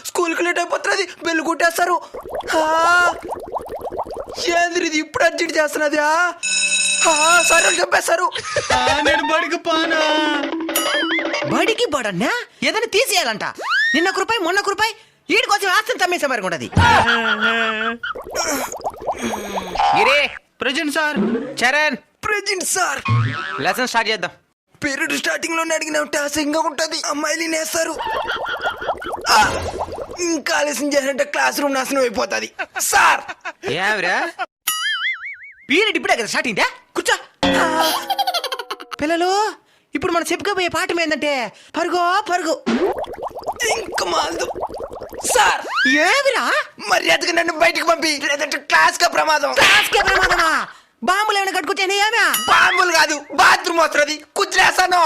స్కూల్కి late అయిపోతున్నది, bell కొట్టేస్తారు. ఏంద్రిది ఇప్పుడు అర్జెంట్ చేస్తున్నది? సరే చెప్పేస్తారు. నేను బడికి పానా. బడికి బడన్నా ఏదైనా తీసేయాలంట. నిన్న రూపాయి మొన్న రూపాయి వీడి కోసం ఆస్తిని తమ్మేసే మరి ఉండదు. గిరే present sir. Charan present sir. Lesson start చేద్దాం. పీరియడ్ స్టార్టింగ్ లోనే అడిగిన టాసింగ్ ఉంటది, అమ్మాయిలు నేస్తారు. ఇంకా ఆలస్యం చేయాలంటే క్లాస్ రూమ్ నాశనం అయిపోతుంది సార్. ఏమిరా పీరియడ్ ఇప్పుడే కదా స్టార్ట్ అయిందా? కూర్చో. పిల్లలు ఇప్పుడు మనం చెప్పుకోబోయే పాఠం ఏంటంటే పరుగో పరుగు. ఇంకా మాల్దు సార్. ఏమిరా మర్యాదగా నన్ను బయటకు పంపి, లేదంటే క్లాస్ కా ప్రమాదం. క్లాస్కే ప్రమాదమా? బాంబులు ఏమైనా కట్టుకొచ్చానే? ఏమా బాంబులు కాదు, బాత్రూమ్ వస్తుంది, కుచ్చేస్తాను.